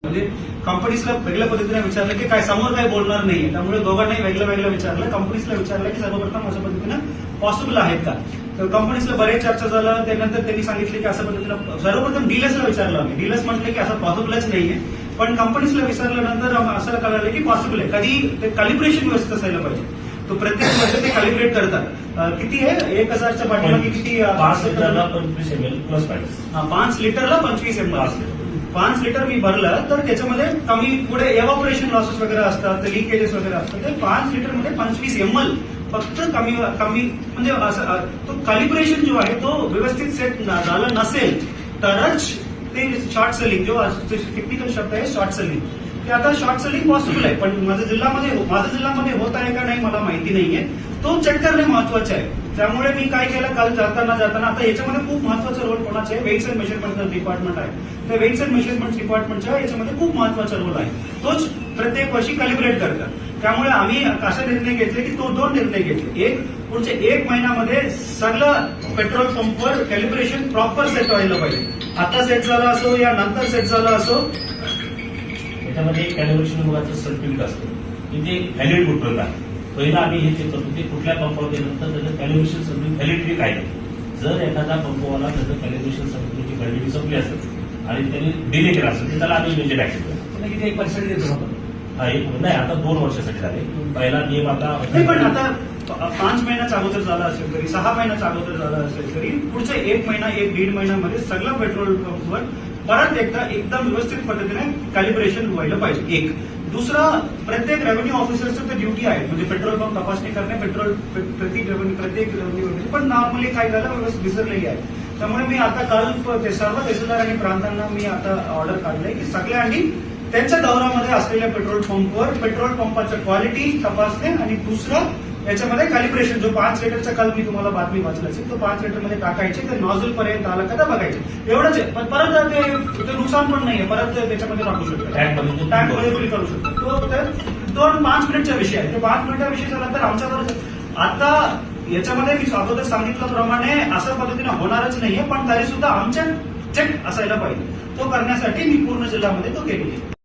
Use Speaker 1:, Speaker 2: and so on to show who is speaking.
Speaker 1: म्हणजे कंपनीजला वेगळ्या पद्धतीने विचारलं की काय समोर काय बोलणार नाहीये, त्यामुळे दोघांनाही वेगळं वेगळं विचारलं. कंपनीजला विचारलं की सर्वप्रथम अशा पद्धतीनं पॉसिबल आहेत का, तर कंपनीजला बरेच चर्चा झालं. त्यानंतर त्यांनी सांगितले की अशा पद्धतीनं सर्वप्रथम डीलर्सला विचारलं आम्ही. डीलर्स म्हटले की असं पॉसिबलच नाहीये, पण कंपनीजला विचारल्यानंतर असं कळालं की पॉसिबल आहे. कधी ते कॅलिब्रेशन व्यवस्थित असायला पाहिजे. तो प्रत्येक वर्ष ते कॅलिब्रेट करतात. किती आहे 1000च्या पाठीमागे किती
Speaker 2: 5 लिटरला 25 ml प्लस पाहिजे.
Speaker 1: 5 लिटरला 25 ml. 5 लिटर मी भरलं तर त्याच्यामध्ये कमी पुढे एव्हापोरेशन लॉसेस वगैरे असतात, लिकेजेस वगैरे असतात. ते 5 लिटरमध्ये 25 ml फक्त कमी म्हणजे असं तो कॅलिब्रेशन जो आहे तो व्यवस्थित सेट झाला नसेल तरच ते शॉर्ट सेलिंग, जो टेक्निकल शब्द आहे शॉर्ट सेलिंग, ते आता शॉर्ट सेलिंग पॉसिबल आहे. पण माझ्या जिल्ह्यामध्ये होत आहे का नाही मला माहिती नाहीये. तो चेक करणे महत्वाचे आहे. त्यामुळे मी काय केलं, काल जाताना आता याच्यामध्ये खूप महत्वाचा रोल कोणाचा आहे, वेट्स अँड मेजरमेंट डिपार्टमेंट आहे. त्या वेट्स अँड मेजरमेंट डिपार्टमेंटच्या याच्यामध्ये खूप महत्वाचा रोल आहे. तोच प्रत्येक वर्षी कॅलिब्रेट करतात. त्यामुळे आम्ही असा निर्णय घेतले की तो 2 निर्णय घेतले. एक, पुढचे 1 महिन्यामध्ये सगळं पेट्रोल पंपवर कॅलिब्रेशन प्रॉपर सेट व्हायला पाहिजे. आता सेट झाला असो या नंतर सेट झाला असो,
Speaker 2: त्याच्यामध्ये कॅलिब्रेशन विभागाचं सर्टिफिकेट असतं की ते व्हॅलिड कुठपर्यंत आहे. पहिला आम्ही हे चेक करतो की कुठल्या पंपावर गेल्यानंतर त्याचं कॅलिब्रेशन सर्टिफिकेट व्हॅलिडिटी काय आहे. जर एखादा पंपवाला त्याचं कॅलिब्रेशन सर्टिफिकेटची व्हॅलिडिटी संपली असेल आणि त्यांनी डिले केला असेल तर त्याला आम्ही इमिजिएट ऍक्शन करतो.
Speaker 1: किती 1% देतो आपण.
Speaker 2: नाही, आता 2 वर्षासाठी झाले. पहिला नियम आता
Speaker 1: पण आता 5 महिन्याचा अगोदर झाला असेल तरी, 6 महिन्याचा अगोदर झाला असेल तरी, पुढच्या 1 महिना 1-1.5 महिन्यामध्ये सगळं पेट्रोल पंपवर परत एकदा एकदम व्यवस्थित पद्धतीने कॅलिब्रेशन व्हायला पाहिजे. एक. दुसरा, प्रत्येक रेव्हेन्यू ऑफिसरचं तर ड्युटी आहे, म्हणजे पेट्रोल पंप तपासणी करणे, पेट्रोल प्रत्येक रेव्हेन्यू, पण नॉर्मली काय झालं व्यवस्थित विसरलेली आहे. त्यामुळे मी आता काल ते सर्व तहसीलदार आणि प्रांतांना मी आता ऑर्डर काढले की सगळ्यांनी त्यांच्या दौऱ्यामध्ये असलेल्या पेट्रोल पंपवर पेट्रोल पंपाच्या क्वालिटी तपासणे आणि दुसरं याच्यामध्ये कॅलिब्रेशन, जो 5 लिटरचा काल मी तुम्हाला बातमी वाचली असेल, तो 5 लिटरमध्ये टाकायचे, ते नॉझल पर्यंत आला का बघायचे. एवढंच आहे. पण परत ते नुकसान पण नाहीये, परत त्याच्यामध्ये टाकू शकतो, टँकमध्ये फुल करू शकतो. तो तर 2-5 मिनिटचा विषय आहे. ते 5 मिनिटा विषय झाला तर आमच्याकडे आता याच्यामध्ये मी अगोदर सांगितल्याप्रमाणे अशा पद्धतीने होणारच नाहीये, पण तरी सुद्धा आमच्या चेक असायला पाहिजे. तो करण्यासाठी मी पूर्ण जिल्ह्यामध्ये तो केलेली.